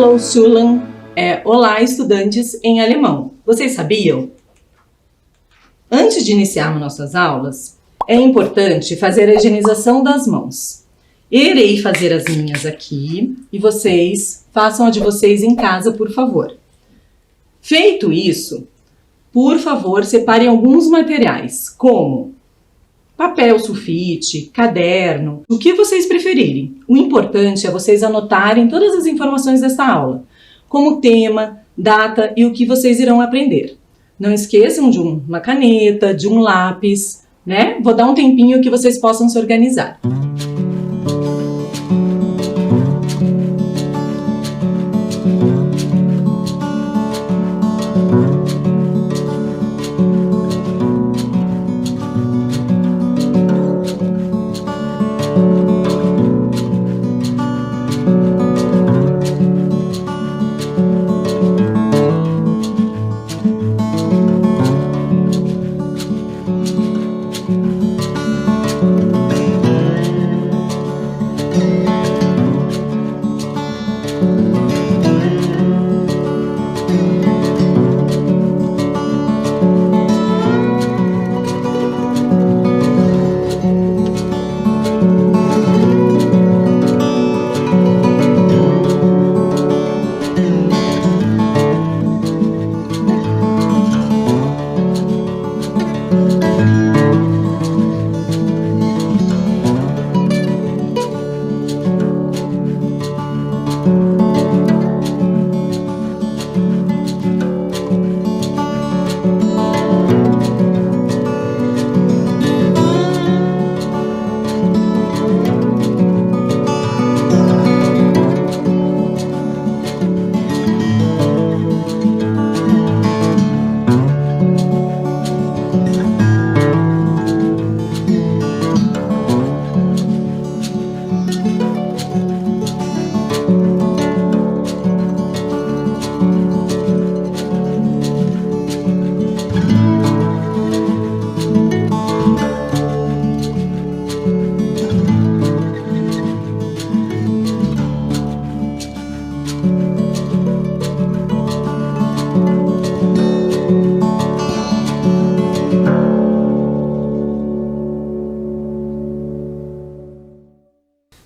Hallo Schüler é Olá, estudantes em alemão. Vocês sabiam? Antes de iniciarmos nossas aulas, é importante fazer a higienização das mãos. Irei fazer as minhas aqui e vocês façam a de vocês em casa, por favor. Feito isso, por favor, separem alguns materiais, como papel sulfite, caderno, o que vocês preferirem. O importante é vocês anotarem todas as informações desta aula, como tema, data e o que vocês irão aprender. Não esqueçam de uma caneta, de um lápis, né? Vou dar um tempinho que vocês possam se organizar.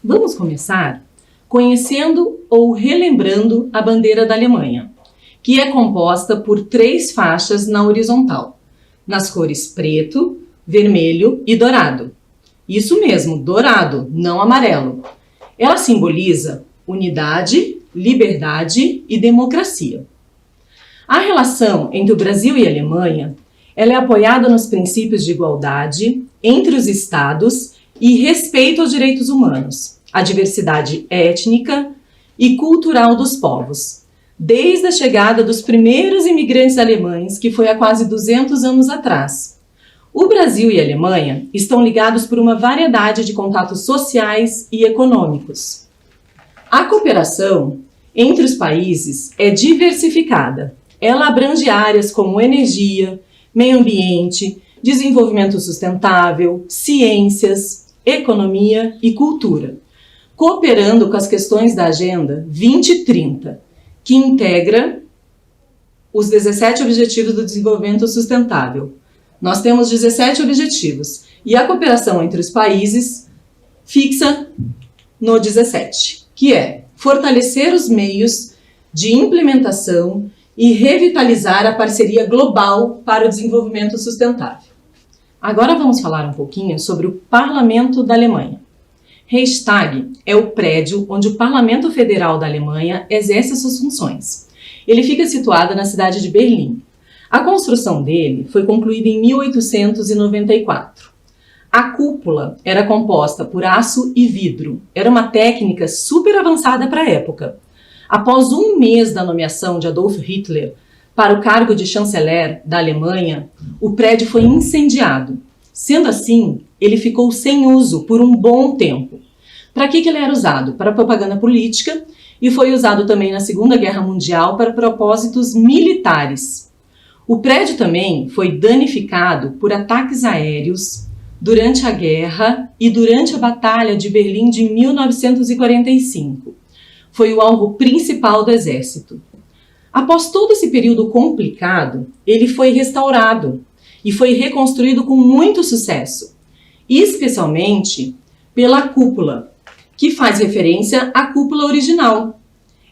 Vamos começar conhecendo ou relembrando a bandeira da Alemanha, que é composta por 3 faixas na horizontal, nas cores preto, vermelho e dourado. Isso mesmo, dourado, não amarelo. Ela simboliza unidade, liberdade e democracia. A relação entre o Brasil e a Alemanha, ela é apoiada nos princípios de igualdade entre os estados e respeito aos direitos humanos, a diversidade étnica e cultural dos povos, desde a chegada dos primeiros imigrantes alemães, que foi há quase 200 anos atrás. O Brasil e a Alemanha estão ligados por uma variedade de contatos sociais e econômicos. A cooperação entre os países é diversificada. Ela abrange áreas como energia, meio ambiente, desenvolvimento sustentável, ciências, economia e cultura, cooperando com as questões da Agenda 2030, que integra os 17 Objetivos do Desenvolvimento Sustentável. Nós temos 17 objetivos e a cooperação entre os países fixa no 17, que é fortalecer os meios de implementação e revitalizar a parceria global para o desenvolvimento sustentável. Agora vamos falar um pouquinho sobre o Parlamento da Alemanha. Reichstag é o prédio onde o Parlamento Federal da Alemanha exerce suas funções. Ele fica situado na cidade de Berlim. A construção dele foi concluída em 1894. A cúpula era composta por aço e vidro. Era uma técnica super avançada para a época. Após um mês da nomeação de Adolf Hitler para o cargo de chanceler da Alemanha, o prédio foi incendiado. Sendo assim, ele ficou sem uso por um bom tempo. Para que ele era usado? Para propaganda política e foi usado também na Segunda Guerra Mundial para propósitos militares. O prédio também foi danificado por ataques aéreos durante a guerra e durante a Batalha de Berlim de 1945. foi o alvo principal do exército. Após todo esse período complicado, ele foi restaurado e foi reconstruído com muito sucesso, especialmente pela cúpula, que faz referência à cúpula original.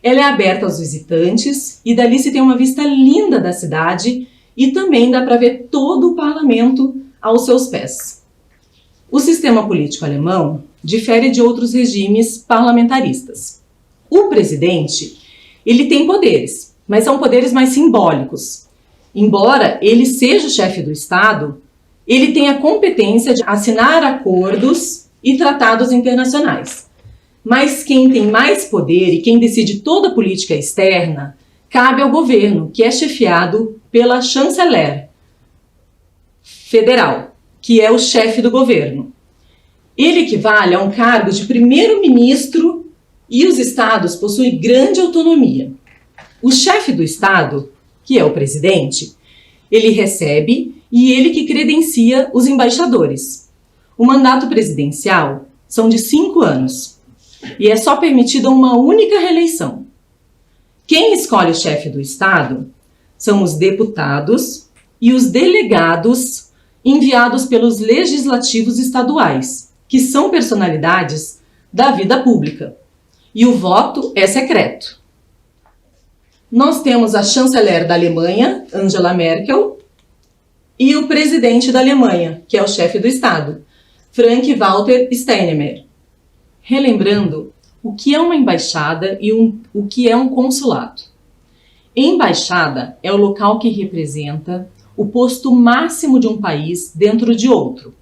Ela é aberta aos visitantes e dali se tem uma vista linda da cidade e também dá para ver todo o parlamento aos seus pés. O sistema político alemão difere de outros regimes parlamentaristas. O presidente, ele tem poderes, mas são poderes mais simbólicos. Embora ele seja o chefe do Estado, ele tem a competência de assinar acordos e tratados internacionais. Mas quem tem mais poder e quem decide toda a política externa cabe ao governo, que é chefiado pela chanceler federal, que é o chefe do governo. Ele equivale a um cargo de primeiro-ministro e os estados possuem grande autonomia. O chefe do estado, que é o presidente, ele recebe e ele que credencia os embaixadores. O mandato presidencial são de 5 anos e é só permitida uma única reeleição. Quem escolhe o chefe do estado são os deputados e os delegados enviados pelos legislativos estaduais, que são personalidades da vida pública. E o voto é secreto. Nós temos a chanceler da Alemanha, Angela Merkel, e o presidente da Alemanha, que é o chefe do Estado, Frank-Walter Steinmeier. Relembrando o que é uma embaixada e o que é um consulado. Embaixada é o local que representa o posto máximo de um país dentro de outro.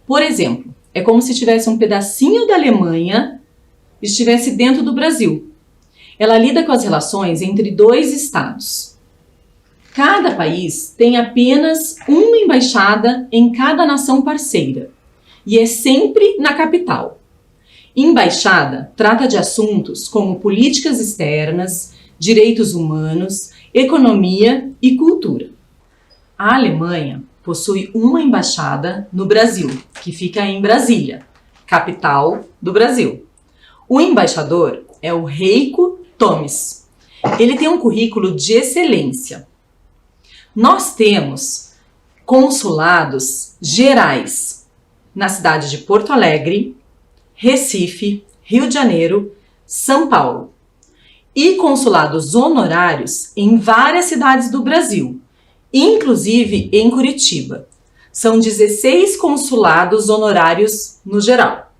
Por exemplo, é como se tivesse um pedacinho da Alemanha estivesse dentro do Brasil. Ela lida com as relações entre 2 estados. Cada país tem apenas uma embaixada em cada nação parceira e é sempre na capital. Embaixada trata de assuntos como políticas externas, direitos humanos, economia e cultura. A Alemanha possui uma embaixada no Brasil, que fica em Brasília, capital do Brasil. O embaixador é o Heiko Tomes. Ele tem um currículo de excelência. Nós temos consulados gerais na cidade de Porto Alegre, Recife, Rio de Janeiro, São Paulo e consulados honorários em várias cidades do Brasil, inclusive em Curitiba. São 16 consulados honorários no geral.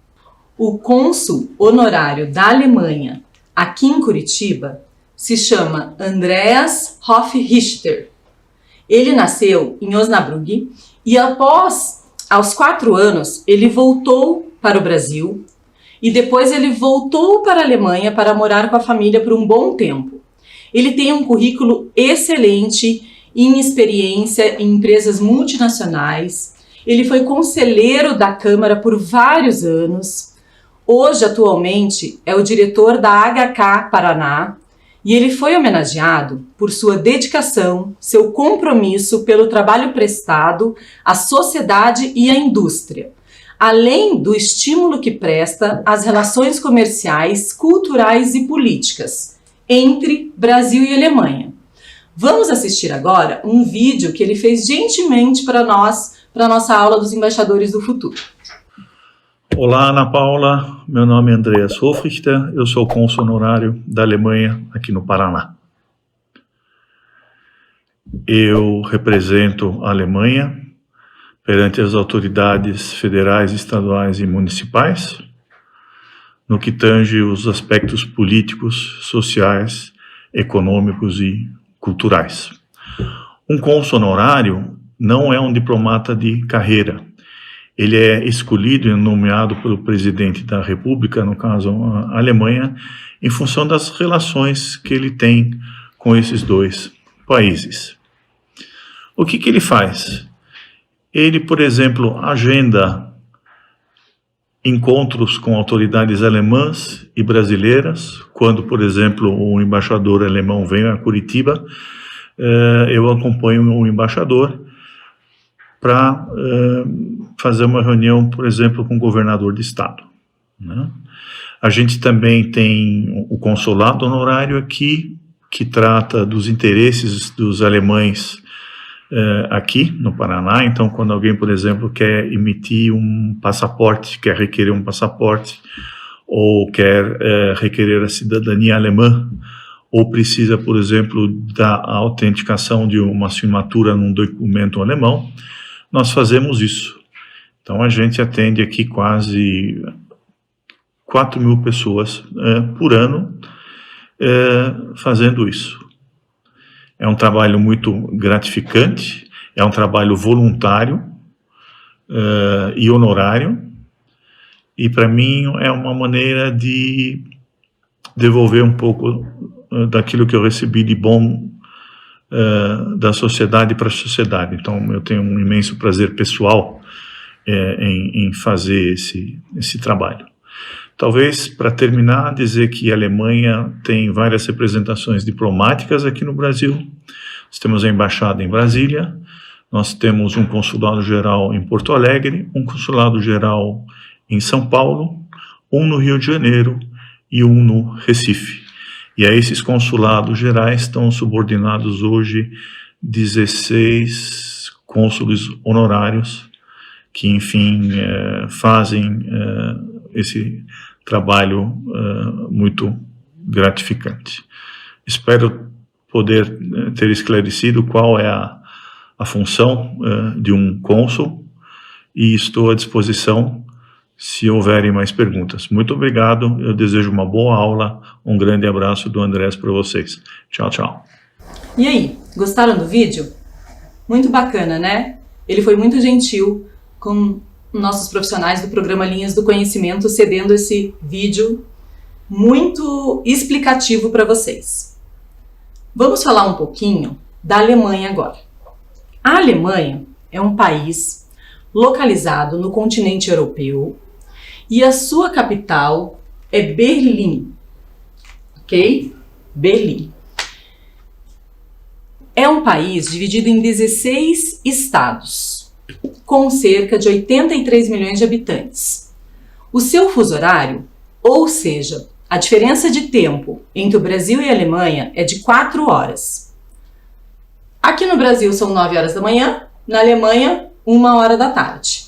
O cônsul honorário da Alemanha aqui em Curitiba se chama Andreas Hofrichter. Ele nasceu em Osnabrück e aos 4 anos, ele voltou para o Brasil e depois ele voltou para a Alemanha para morar com a família por um bom tempo. Ele tem um currículo excelente em experiência em empresas multinacionais. Ele foi conselheiro da Câmara por vários anos. Hoje, atualmente, é o diretor da HK Paraná e ele foi homenageado por sua dedicação, seu compromisso pelo trabalho prestado à sociedade e à indústria, além do estímulo que presta às relações comerciais, culturais e políticas entre Brasil e Alemanha. Vamos assistir agora um vídeo que ele fez gentilmente para nós, para a nossa aula dos embaixadores do futuro. Olá, Ana Paula. Meu nome é Andreas Hofrichter. Eu sou cônsul honorário da Alemanha aqui no Paraná. Eu represento a Alemanha perante as autoridades federais, estaduais e municipais no que tange os aspectos políticos, sociais, econômicos e culturais. Um cônsul honorário não é um diplomata de carreira. Ele é escolhido e nomeado pelo presidente da República, no caso a Alemanha, em função das relações que ele tem com esses 2 países. O que ele faz? Ele, por exemplo, agenda encontros com autoridades alemãs e brasileiras. Quando, por exemplo, o embaixador alemão vem a Curitiba, eu acompanho o embaixador para fazer uma reunião, por exemplo, com o governador de estado. né? A gente também tem o consulado honorário aqui, que trata dos interesses dos alemães aqui no Paraná. Então, quando alguém, por exemplo, quer emitir um passaporte, quer requerer um passaporte, ou quer requerer a cidadania alemã, ou precisa, por exemplo, da autenticação de uma assinatura num documento alemão, nós fazemos isso. Então, a gente atende aqui quase 4.000 pessoas por ano fazendo isso. É um trabalho muito gratificante, é um trabalho voluntário e honorário, e para mim é uma maneira de devolver um pouco daquilo que eu recebi de bom da sociedade para a sociedade. Então eu tenho um imenso prazer pessoal em fazer esse trabalho. Talvez, para terminar, dizer que a Alemanha tem várias representações diplomáticas aqui no Brasil. Nós temos a embaixada em Brasília, nós temos um consulado-geral em Porto Alegre, um consulado-geral em São Paulo, um no Rio de Janeiro e um no Recife. E a esses consulados gerais estão subordinados hoje 16 cônsules honorários que, enfim, fazem esse trabalho muito gratificante. Espero poder ter esclarecido qual é a função de um cônsul e estou à disposição se houverem mais perguntas. Muito obrigado, eu desejo uma boa aula, um grande abraço do Andrés para vocês. Tchau, tchau. E aí, gostaram do vídeo? Muito bacana, né? Ele foi muito gentil com nossos profissionais do programa Linhas do Conhecimento cedendo esse vídeo muito explicativo para vocês. Vamos falar um pouquinho da Alemanha agora. A Alemanha é um país localizado no continente europeu e a sua capital é Berlim, ok? Berlim. É um país dividido em 16 estados, com cerca de 83 milhões de habitantes. O seu fuso horário, ou seja, a diferença de tempo entre o Brasil e a Alemanha é de 4 horas. Aqui no Brasil são 9 horas da manhã, na Alemanha, 1 hora da tarde.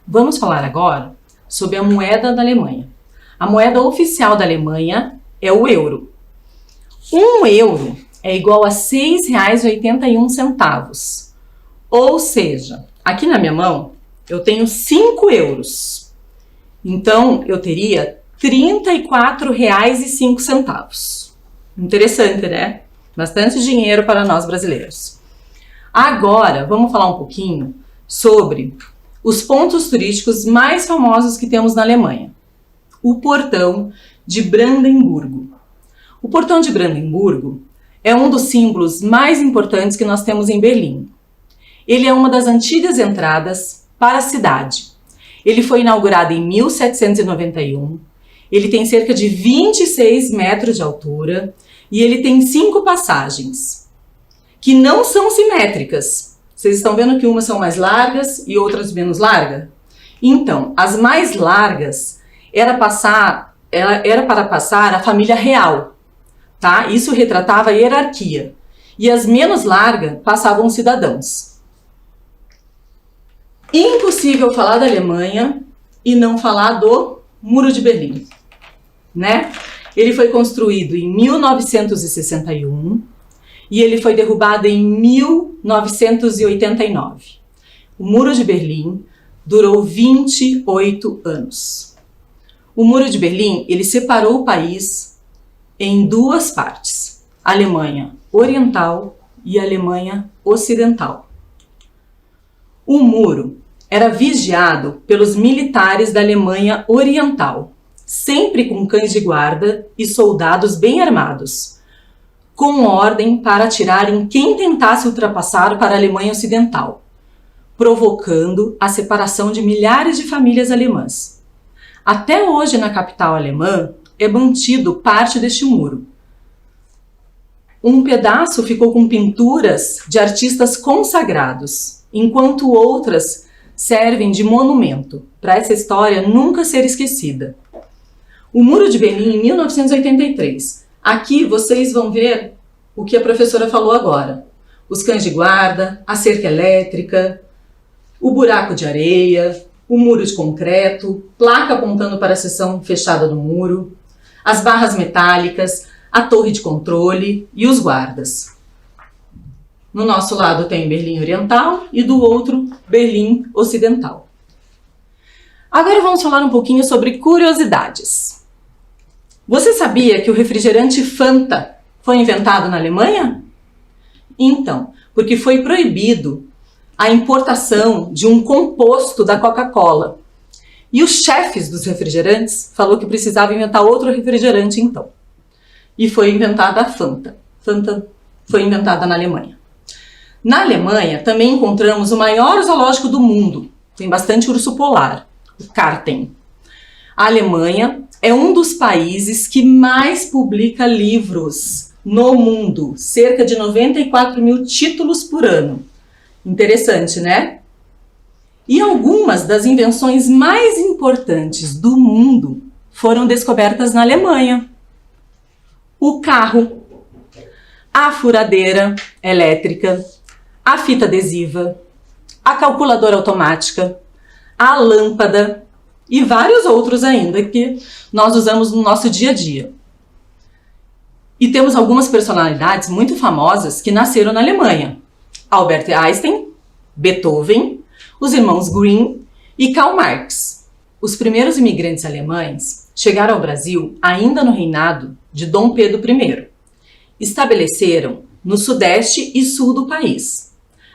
Vamos falar agora sobre a moeda da Alemanha. A moeda oficial da Alemanha é o euro. 1 euro é igual a R$ 6,81. Ou seja, aqui na minha mão eu tenho 5 euros. Então eu teria R$ 34,05. Interessante, né? Bastante dinheiro para nós brasileiros. Agora vamos falar um pouquinho sobre os pontos turísticos mais famosos que temos na Alemanha. O Portão de Brandemburgo. O Portão de Brandemburgo é um dos símbolos mais importantes que nós temos em Berlim. Ele é uma das antigas entradas para a cidade. Ele foi inaugurado em 1791, ele tem cerca de 26 metros de altura e ele tem 5 passagens, que não são simétricas. Vocês estão vendo que umas são mais largas e outras menos largas? Então, as mais largas era para passar a família real, tá? Isso retratava a hierarquia. E as menos largas passavam os cidadãos. Impossível falar da Alemanha e não falar do Muro de Berlim, né? Ele foi construído em 1961 e ele foi derrubado em 1989. O Muro de Berlim durou 28 anos. O Muro de Berlim, ele separou o país em 2 partes, a Alemanha Oriental e a Alemanha Ocidental. O muro era vigiado pelos militares da Alemanha Oriental, sempre com cães de guarda e soldados bem armados, com ordem para atirar em quem tentasse ultrapassar para a Alemanha Ocidental, provocando a separação de milhares de famílias alemãs. Até hoje, na capital alemã, é mantido parte deste muro. Um pedaço ficou com pinturas de artistas consagrados, enquanto outras servem de monumento para essa história nunca ser esquecida. O Muro de Berlim, em 1983. Aqui vocês vão ver o que a professora falou agora. Os cães de guarda, a cerca elétrica, o buraco de areia, o muro de concreto, placa apontando para a seção fechada do muro, as barras metálicas, a torre de controle e os guardas. No nosso lado tem Berlim Oriental e do outro Berlim Ocidental. Agora vamos falar um pouquinho sobre curiosidades. Você sabia que o refrigerante Fanta foi inventado na Alemanha? Então, porque foi proibido a importação de um composto da Coca-Cola. E os chefes dos refrigerantes falou que precisava inventar outro refrigerante então. E foi inventada a Fanta. Fanta foi inventada na Alemanha. Na Alemanha também encontramos o maior zoológico do mundo. Tem bastante urso polar, o Karten. A Alemanha é um dos países que mais publica livros no mundo. Cerca de 94 mil títulos por ano. Interessante, né? E algumas das invenções mais importantes do mundo foram descobertas na Alemanha. O carro, a furadeira elétrica, a fita adesiva, a calculadora automática, a lâmpada e vários outros ainda que nós usamos no nosso dia a dia. E temos algumas personalidades muito famosas que nasceram na Alemanha. Albert Einstein, Beethoven, os irmãos Grimm e Karl Marx. Os primeiros imigrantes alemães chegaram ao Brasil ainda no reinado de Dom Pedro I. Estabeleceram no sudeste e sul do país.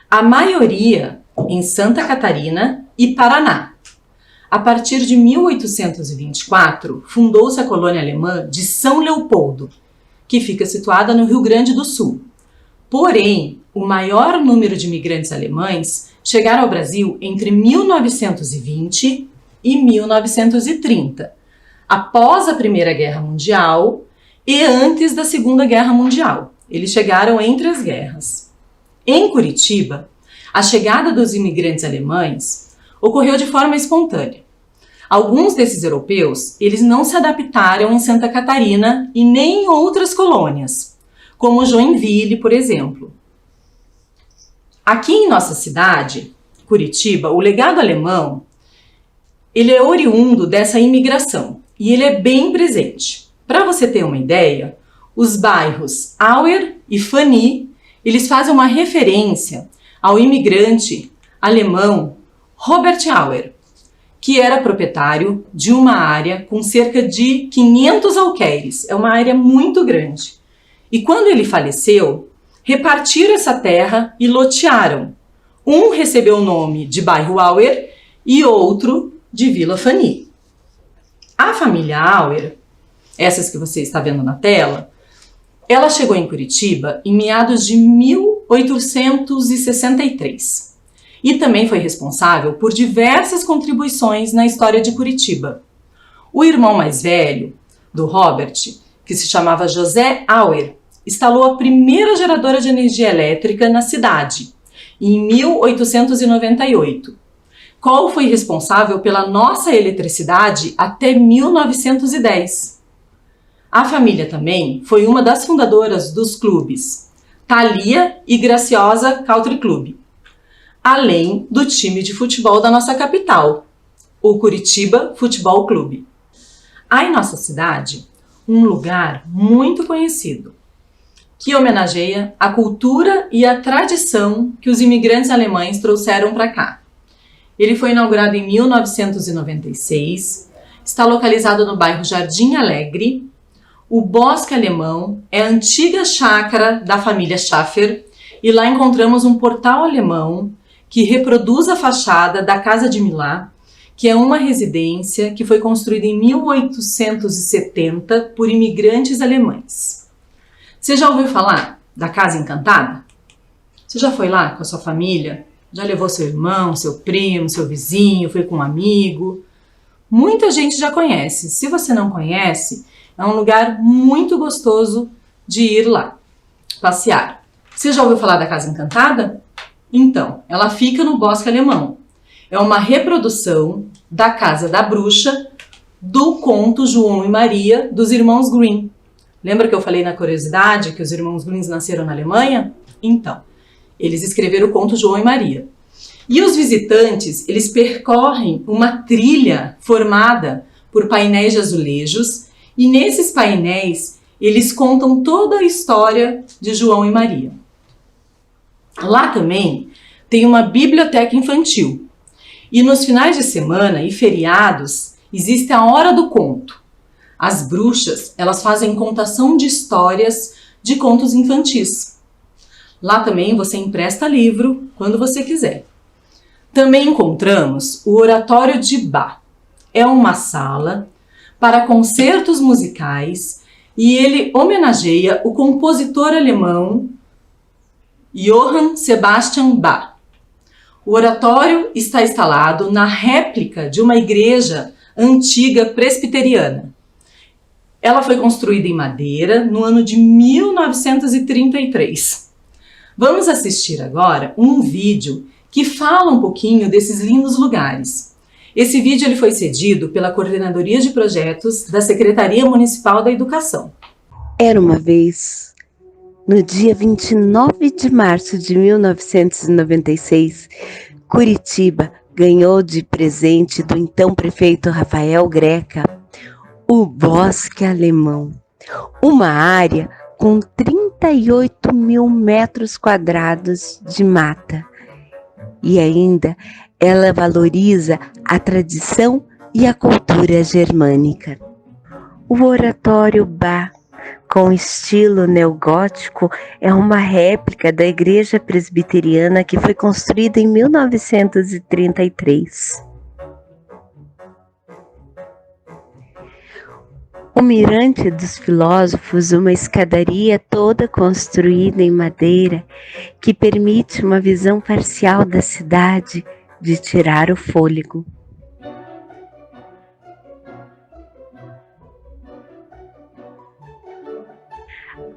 A maioria em Santa Catarina e Paraná. A partir de 1824, fundou-se a colônia alemã de São Leopoldo, que fica situada no Rio Grande do Sul. Porém, o maior número de imigrantes alemães chegaram ao Brasil entre 1920 e 1930, após a Primeira Guerra Mundial e antes da Segunda Guerra Mundial. Eles chegaram entre as guerras. Em Curitiba, a chegada dos imigrantes alemães ocorreu de forma espontânea. Alguns desses europeus, eles não se adaptaram em Santa Catarina e nem em outras colônias, como Joinville, por exemplo. Aqui em nossa cidade, Curitiba, o legado alemão, ele é oriundo dessa imigração e ele é bem presente. Para você ter uma ideia, os bairros Auer e Fanny, eles fazem uma referência ao imigrante alemão Robert Auer, que era proprietário de uma área com cerca de 500 alqueires. É uma área muito grande. E quando ele faleceu, repartiram essa terra e lotearam. Um recebeu o nome de bairro Auer e outro de Vila Fanny. A família Auer, essas que você está vendo na tela, ela chegou em Curitiba em meados de 1863 e também foi responsável por diversas contribuições na história de Curitiba. O irmão mais velho do Robert, que se chamava José Auer, instalou a primeira geradora de energia elétrica na cidade, em 1898, qual foi responsável pela nossa eletricidade até 1910. A família também foi uma das fundadoras dos clubes Thalia e Graciosa Country Club, além do time de futebol da nossa capital, o Curitiba Futebol Clube. Há em nossa cidade um lugar muito conhecido, que homenageia a cultura e a tradição que os imigrantes alemães trouxeram para cá. Ele foi inaugurado em 1996, está localizado no bairro Jardim Alegre. O Bosque Alemão é a antiga chácara da família Schaffer e lá encontramos um portal alemão que reproduz a fachada da Casa de Milá, que é uma residência que foi construída em 1870 por imigrantes alemães. Você já ouviu falar da Casa Encantada? Você já foi lá com a sua família? Já levou seu irmão, seu primo, seu vizinho, foi com um amigo? Muita gente já conhece. Se você não conhece, é um lugar muito gostoso de ir lá passear. Você já ouviu falar da Casa Encantada? Então, ela fica no Bosque Alemão. é uma reprodução da Casa da Bruxa do conto João e Maria dos irmãos Grimm. Lembra que eu falei na curiosidade que os irmãos Grimm nasceram na Alemanha? Então, eles escreveram o conto João e Maria. E os visitantes, eles percorrem uma trilha formada por painéis de azulejos, e nesses painéis eles contam toda a história de João e Maria. Lá também tem uma biblioteca infantil. E nos finais de semana e feriados existe a Hora do Conto. As bruxas, elas fazem contação de histórias de contos infantis. Lá também você empresta livro quando você quiser. Também encontramos o Oratório de Bach. É uma sala para concertos musicais e ele homenageia o compositor alemão Johann Sebastian Bach. O oratório está instalado na réplica de uma igreja antiga presbiteriana. Ela foi construída em madeira no ano de 1933. Vamos assistir agora um vídeo que fala um pouquinho desses lindos lugares. Esse vídeo ele foi cedido pela Coordenadoria de Projetos da Secretaria Municipal da Educação. Era uma vez, no dia 29 de março de 1996, Curitiba ganhou de presente do então prefeito Rafael Greca o Bosque Alemão, uma área com 38 mil metros quadrados de mata. E ainda ela valoriza a tradição e a cultura germânica. O Oratório Bach, com estilo neogótico, é uma réplica da igreja presbiteriana que foi construída em 1933. O Mirante dos Filósofos, uma escadaria toda construída em madeira que permite uma visão parcial da cidade de tirar o fôlego.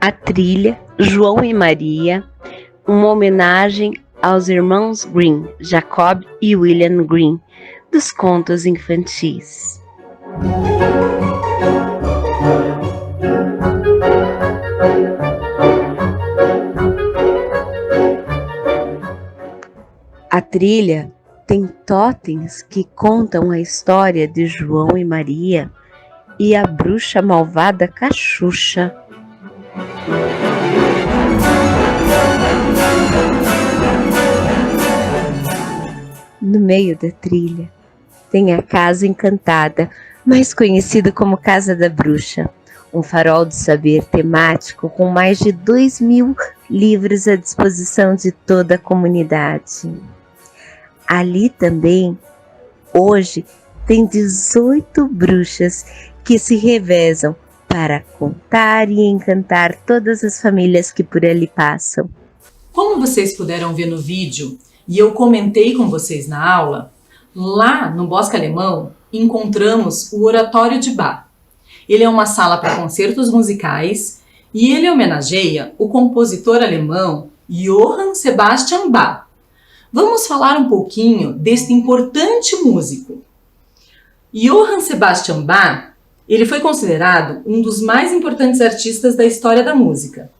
A trilha João e Maria, uma homenagem aos irmãos Grimm, Jacob e William Grimm, dos contos infantis. A trilha tem totens que contam a história de João e Maria e a bruxa malvada Cachucha. No meio da trilha tem a Casa Encantada, mais conhecida como Casa da Bruxa, um farol de saber temático com mais de 2.000 livros à disposição de toda a comunidade. Ali também, hoje, tem 18 bruxas que se revezam para contar e encantar todas as famílias que por ali passam. Como vocês puderam ver no vídeo, e eu comentei com vocês na aula, lá no Bosque Alemão encontramos o Oratório de Bach. Ele é uma sala para concertos musicais e ele homenageia o compositor alemão Johann Sebastian Bach. Vamos falar um pouquinho deste importante músico. Johann Sebastian Bach, ele foi considerado um dos mais importantes artistas da história da música.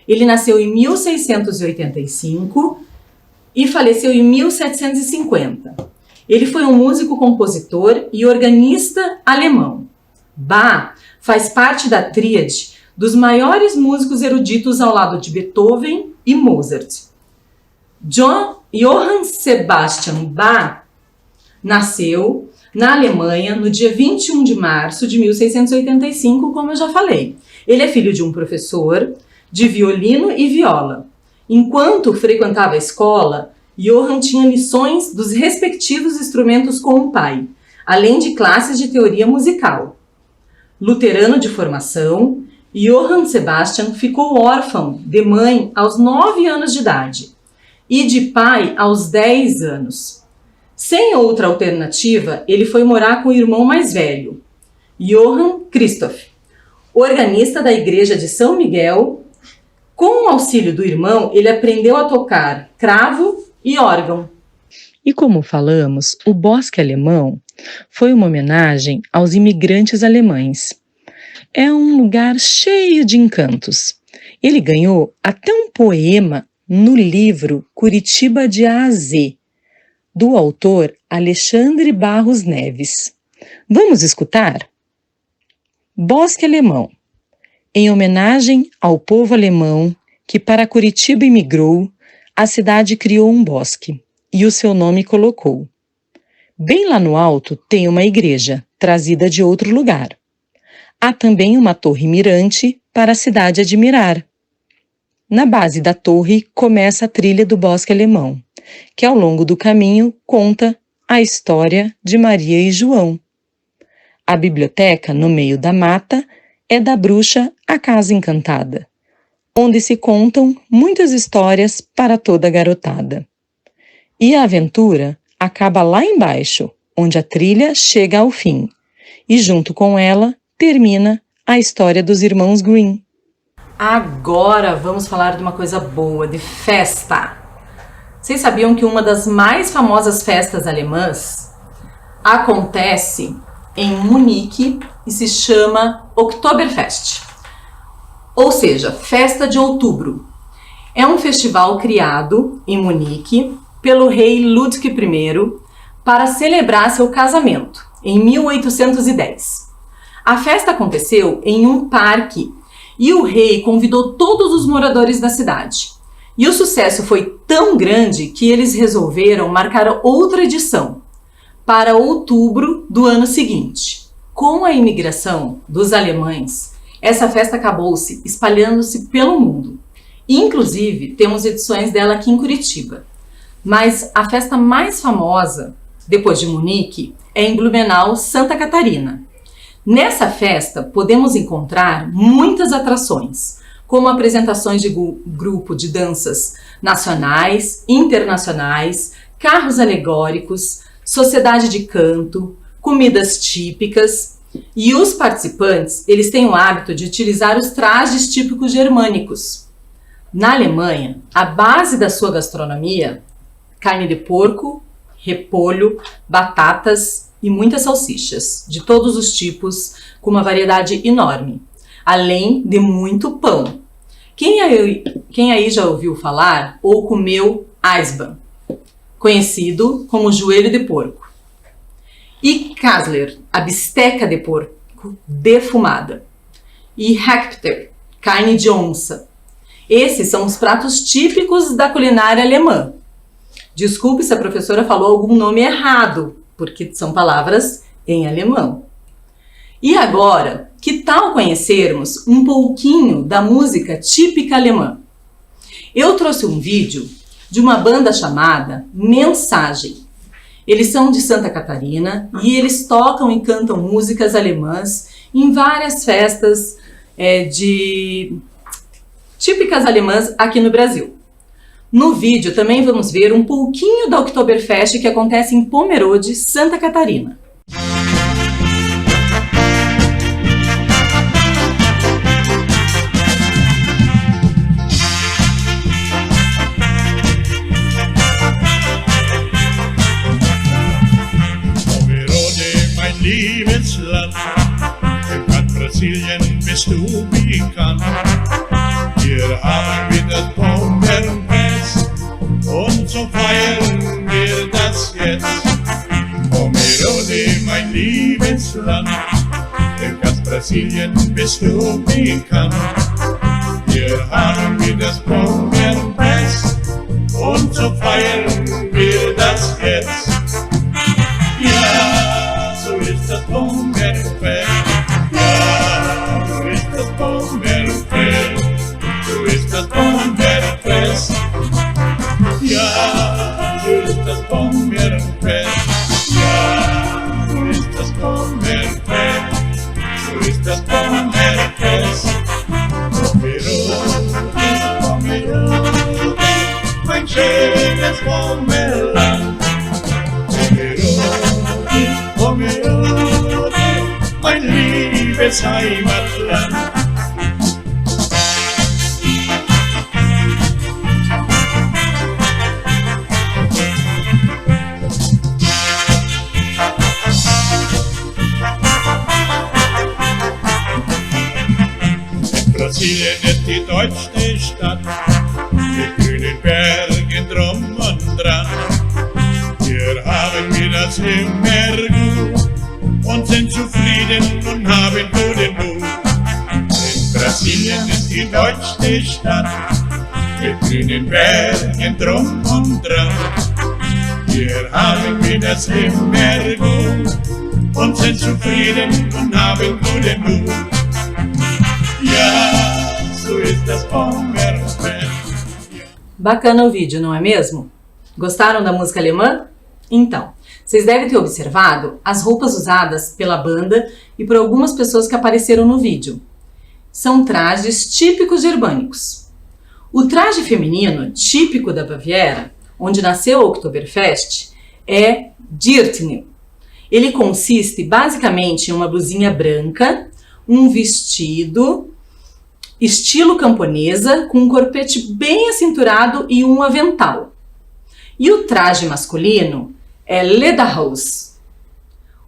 Ele nasceu em 1685 e faleceu em 1750. Ele foi um músico, compositor e organista alemão. Bach faz parte da tríade dos maiores músicos eruditos ao lado de Beethoven e Mozart. Johann Sebastian Bach nasceu na Alemanha no dia 21 de março de 1685, como eu já falei. Ele é filho de um professor de violino e viola. Enquanto frequentava a escola, Johann tinha lições dos respectivos instrumentos com o pai, além de classes de teoria musical. Luterano de formação, Johann Sebastian ficou órfão de mãe aos 9 anos de idade e de pai aos 10 anos. Sem outra alternativa, ele foi morar com o irmão mais velho, Johann Christoph, organista da igreja de São Miguel. Com o auxílio do irmão, ele aprendeu a tocar cravo e órgão. E como falamos, o Bosque Alemão foi uma homenagem aos imigrantes alemães. É um lugar cheio de encantos. Ele ganhou até um poema no livro Curitiba de A a Z, do autor Alexandre Barros Neves. Vamos escutar? Bosque Alemão. Em homenagem ao povo alemão que para Curitiba imigrou, a cidade criou um bosque e o seu nome colocou. Bem lá no alto tem uma igreja, trazida de outro lugar. Há também uma torre mirante para a cidade admirar. Na base da torre começa a trilha do Bosque Alemão, que ao longo do caminho conta a história de Maria e João. A biblioteca, no meio da mata, é da bruxa A Casa Encantada, onde se contam muitas histórias para toda a garotada. E a aventura acaba lá embaixo, onde a trilha chega ao fim, e junto com ela termina a história dos irmãos Grimm. Agora vamos falar de uma coisa boa, de festa. Vocês sabiam que uma das mais famosas festas alemãs acontece em Munique e se chama Oktoberfest, ou seja, Festa de Outubro. É um festival criado em Munique pelo rei Ludwig I para celebrar seu casamento, em 1810. A festa aconteceu em um parque e o rei convidou todos os moradores da cidade. E o sucesso foi tão grande que eles resolveram marcar outra edição, para outubro do ano seguinte. Com a imigração dos alemães, essa festa acabou-se espalhando-se pelo mundo. Inclusive, temos edições dela aqui em Curitiba. Mas a festa mais famosa, depois de Munique, é em Blumenau, Santa Catarina. Nessa festa, podemos encontrar muitas atrações, como apresentações de grupo de danças nacionais, internacionais, carros alegóricos, sociedade de canto, comidas típicas. E os participantes, eles têm o hábito de utilizar os trajes típicos germânicos. Na Alemanha, a base da sua gastronomia, carne de porco, repolho, batatas e muitas salsichas, de todos os tipos, com uma variedade enorme, além de muito pão. Quem aí já ouviu falar ou comeu Eisbein, conhecido como joelho de porco? E Kassler, a bisteca de porco defumada. E Hackpter, carne de onça. Esses são os pratos típicos da culinária alemã. Desculpe se a professora falou algum nome errado, porque são palavras em alemão. E agora, que tal conhecermos um pouquinho da música típica alemã? Eu trouxe um vídeo de uma banda chamada Mensagem. Eles são de Santa Catarina e eles tocam e cantam músicas alemãs em várias festas típicas alemãs aqui no Brasil. No vídeo também vamos ver um pouquinho da Oktoberfest que acontece em Pomerode, Santa Catarina. Pomerode, mein liebes Land, im Land Brasilien bist du bekannt. Hier haben wir das Pommerfest und so feiern wir das jetzt. Pomerode, mein liebes Land, in ganz Brasilien bist du bekannt. Hier haben wir das Pommerfest und so feiern wir das jetzt. Ja, so ist das Pommerfest. Ja, so ist das Pommerfest. So ist das Pommerfest. Ja, so ist das Pommerfest. Ja, so ist das Pommerfest. So ist das Pommerfest. Pomerode, Pomerode, mein schönes Pommerland. Pomerode, Pomerode, mein liebes Heimatland. Brasilien ist die deutschste Stadt, mit grünen Bergen drum und dran. Hier haben wir das immer gut und sind zufrieden und haben guten Mut. Denn Brasilien ist die deutschste Stadt, mit grünen Bergen drum und dran. Hier haben wir das immer gut und sind zufrieden und haben guten Mut. Ja, so ist das Bomberfest. Bacana o vídeo, não é mesmo? Gostaram da música alemã? Então, vocês devem ter observado as roupas usadas pela banda e por algumas pessoas que apareceram no vídeo. São trajes típicos germânicos. O traje feminino típico da Baviera, onde nasceu o Oktoberfest, é Dirndl. Ele consiste basicamente em uma blusinha branca, um vestido estilo camponesa, com um corpete bem acinturado e um avental. E o traje masculino é Lederhose.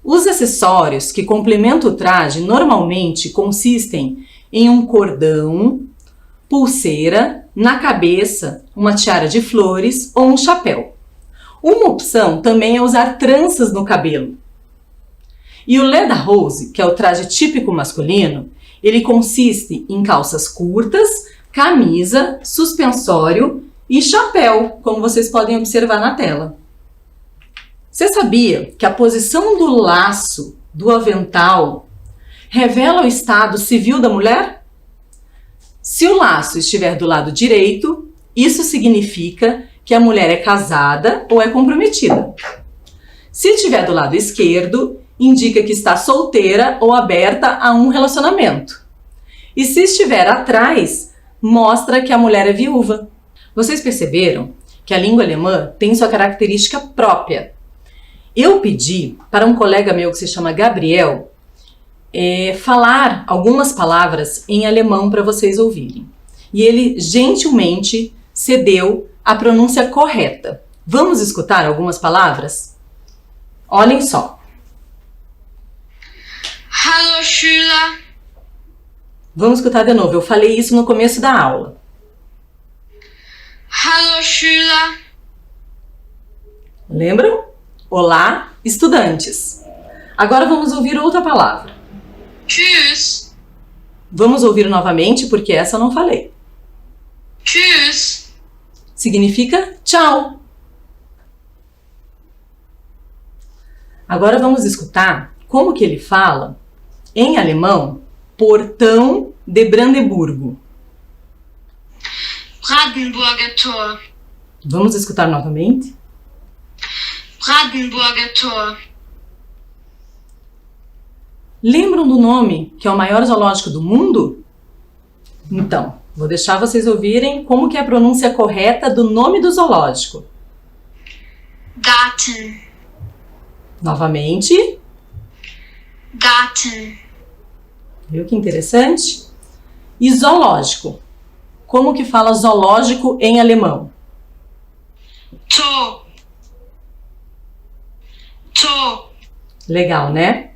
Os acessórios que complementam o traje normalmente consistem em um cordão, pulseira, na cabeça, uma tiara de flores ou um chapéu. Uma opção também é usar tranças no cabelo. E o Lederhose, que é o traje típico masculino, ele consiste em calças curtas, camisa, suspensório e chapéu, como vocês podem observar na tela. Você sabia que a posição do laço do avental revela o estado civil da mulher? Se o laço estiver do lado direito, isso significa que a mulher é casada ou é comprometida. Se estiver do lado esquerdo, indica que está solteira ou aberta a um relacionamento. E se estiver atrás, mostra que a mulher é viúva. Vocês perceberam que a língua alemã tem sua característica própria. Eu pedi para um colega meu que se chama Gabriel falar algumas palavras em alemão para vocês ouvirem. E ele gentilmente cedeu a pronúncia correta. Vamos escutar algumas palavras? Olhem só. Hallo Schüler. Vamos escutar de novo. Eu falei isso no começo da aula. Hallo Schüler. Lembram? Olá, estudantes. Agora vamos ouvir outra palavra. Tschüss. Vamos ouvir novamente porque essa eu não falei. Tschüss. Significa tchau. Agora vamos escutar como que ele fala em alemão portão de Brandeburgo. Brandenburger Tor. Vamos escutar novamente? Brandenburger Tor. Lembram do nome que é o maior zoológico do mundo? Então, vou deixar vocês ouvirem como que é a pronúncia correta do nome do zoológico. Garten. Novamente. Garten. Viu que interessante? E zoológico. Como que fala zoológico em alemão? Tor. Tor. Legal, né?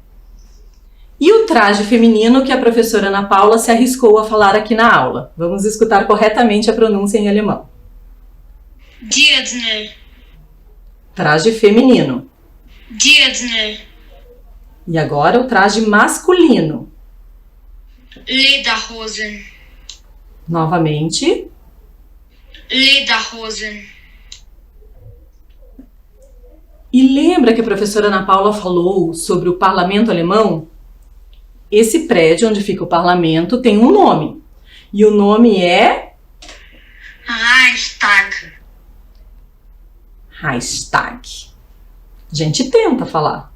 E o traje feminino que a professora Ana Paula se arriscou a falar aqui na aula. Vamos escutar corretamente a pronúncia em alemão. Dirndl. Traje feminino. Dirndl. E agora o traje masculino. Lederhosen. Novamente. Lederhosen. E lembra que a professora Ana Paula falou sobre o parlamento alemão? Esse prédio onde fica o parlamento tem um nome. E o nome é Reichstag. Reichstag. A gente tenta falar.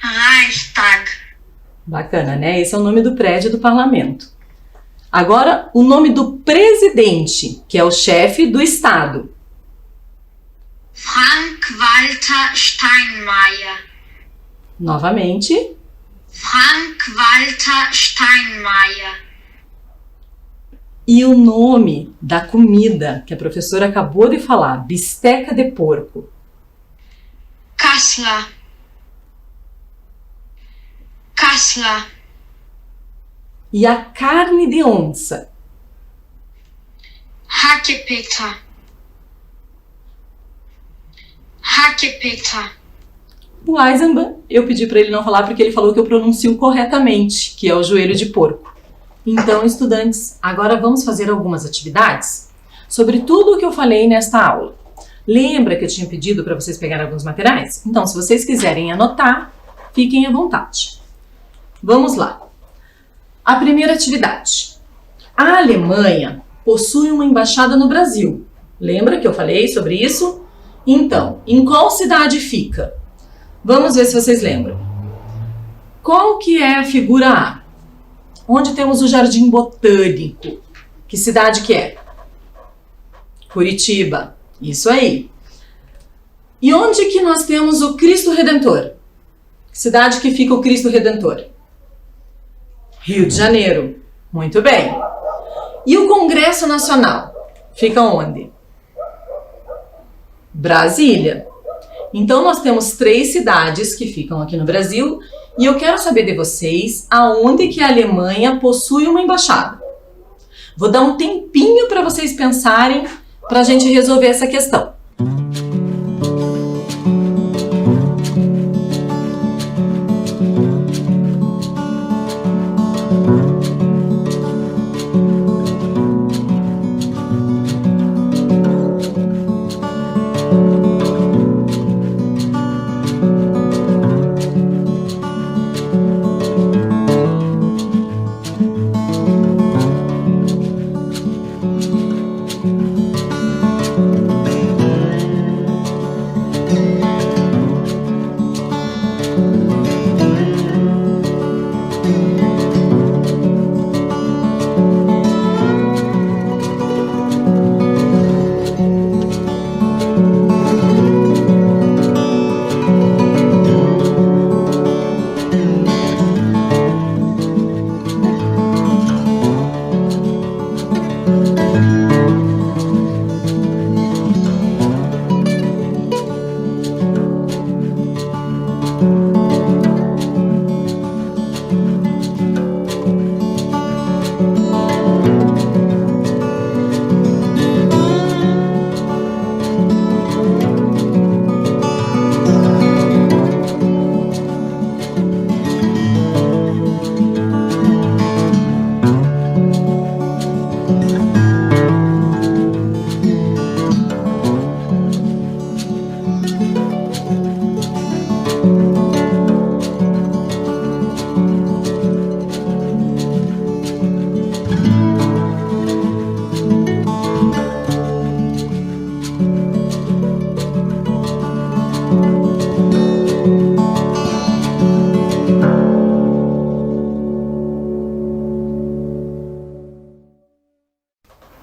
Reichstag. Bacana, né? Esse é o nome do prédio do parlamento. Agora, o nome do presidente, que é o chefe do estado. Frank-Walter Steinmeier. Novamente. Frank-Walter Steinmeier. E o nome da comida que a professora acabou de falar, bisteca de porco. Kassler. Kassler. E a carne de onça? Hackepeta. Hackepeta. O Eisenbahn, eu pedi para ele não falar porque ele falou que eu pronuncio corretamente, que é o joelho de porco. Então, estudantes, agora vamos fazer algumas atividades sobre tudo o que eu falei nesta aula. Lembra que eu tinha pedido para vocês pegarem alguns materiais? Então, se vocês quiserem anotar, fiquem à vontade. Vamos lá. A primeira atividade. A Alemanha possui uma embaixada no Brasil. Lembra que eu falei sobre isso? Então, em qual cidade fica? Vamos ver se vocês lembram. Qual que é a figura A? Onde temos o Jardim Botânico? Que cidade que é? Curitiba. Isso aí. E onde que nós temos o Cristo Redentor? Que cidade que fica o Cristo Redentor? Rio de Janeiro. Muito bem. E o Congresso Nacional? Fica onde? Brasília. Então, nós temos 3 cidades que ficam aqui no Brasil e eu quero saber de vocês aonde que a Alemanha possui uma embaixada. Vou dar um tempinho para vocês pensarem para a gente resolver essa questão.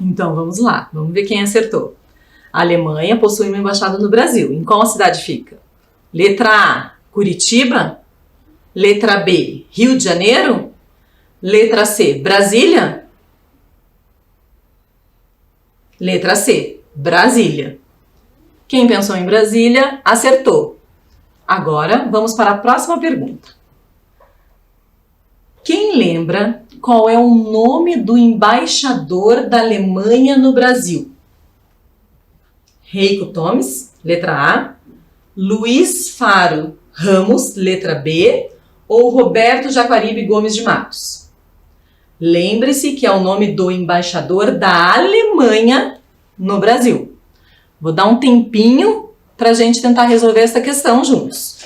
Então, vamos lá. Vamos ver quem acertou. A Alemanha possui uma embaixada no Brasil. Em qual cidade fica? Letra A, Curitiba. Letra B, Rio de Janeiro. Letra C, Brasília. Letra C, Brasília. Quem pensou em Brasília, acertou. Agora, vamos para a próxima pergunta. Quem lembra qual é o nome do embaixador da Alemanha no Brasil? Heiko Thomas, letra A. Luiz Faro Ramos, letra B. Ou Roberto Jaguaribe Gomes de Matos? Lembre-se que é o nome do embaixador da Alemanha no Brasil. Vou dar um tempinho para a gente tentar resolver essa questão juntos.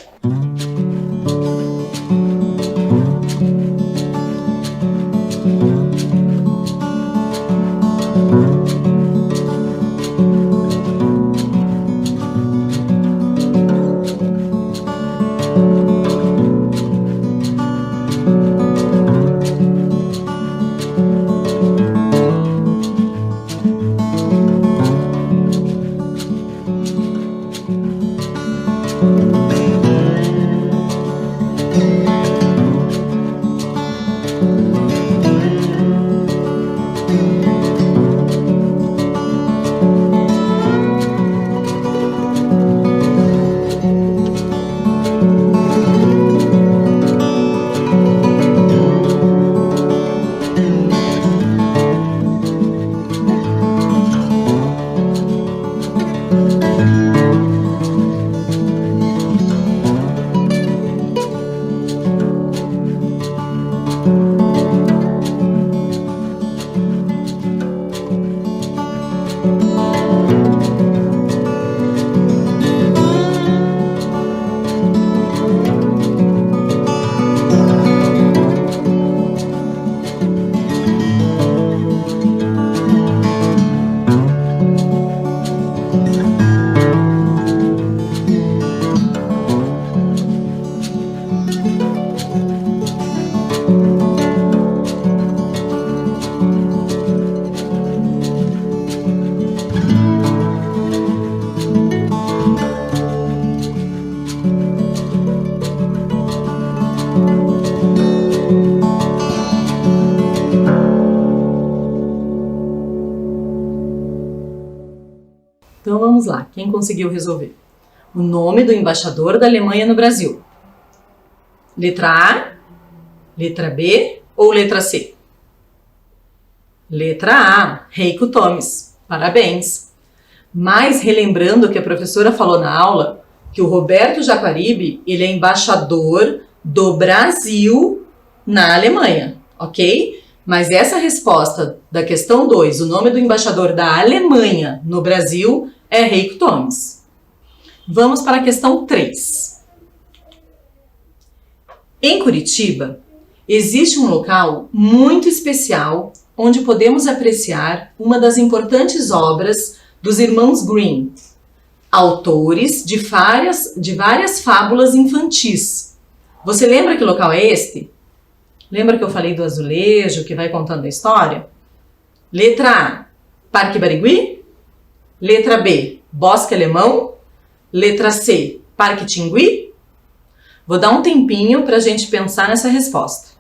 Então vamos lá, quem conseguiu resolver? O nome do embaixador da Alemanha no Brasil. Letra A, letra B ou letra C? Letra A, Heiko Thomes. Parabéns! Mas relembrando que a professora falou na aula que o Roberto Jaguaribe, ele é embaixador do Brasil na Alemanha, ok? Mas essa resposta da questão 2, o nome do embaixador da Alemanha no Brasil é Heiko Thomes. Vamos para a questão 3. Em Curitiba, existe um local muito especial onde podemos apreciar uma das importantes obras dos irmãos Grimm, autores de várias fábulas infantis. Você lembra que local é este? Lembra que eu falei do azulejo que vai contando a história? Letra A, Parque Barigui. Letra B, Bosque Alemão. Letra C, Parque Tingui. Vou dar um tempinho para a gente pensar nessa resposta.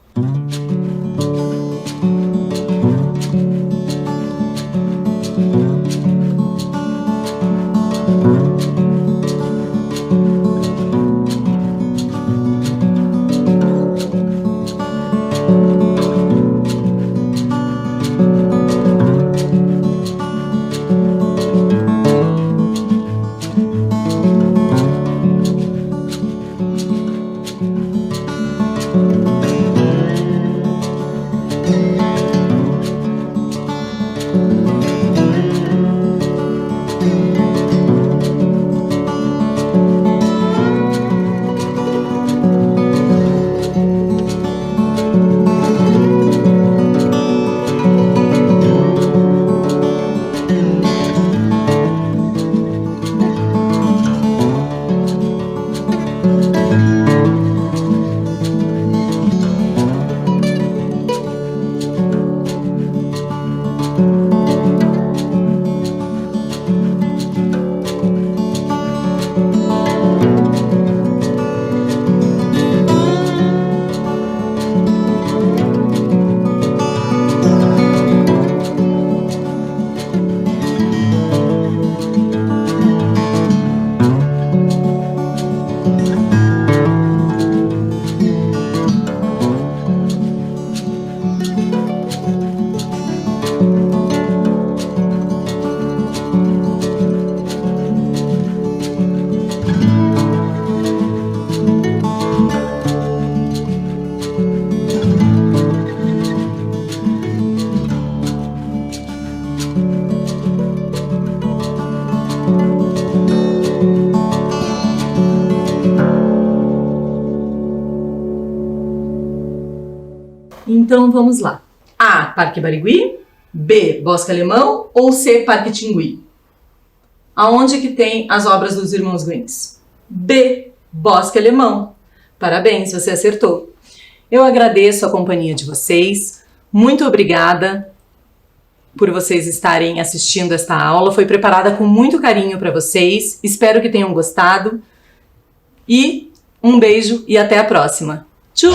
Então vamos lá. A, Parque Barigui. B, Bosque Alemão. Ou C, Parque Tingui? Aonde que tem as obras dos irmãos Grimm? B, Bosque Alemão. Parabéns, você acertou. Eu agradeço a companhia de vocês. Muito obrigada por vocês estarem assistindo esta aula. Foi preparada com muito carinho para vocês. Espero que tenham gostado. E um beijo e até a próxima. Tchau!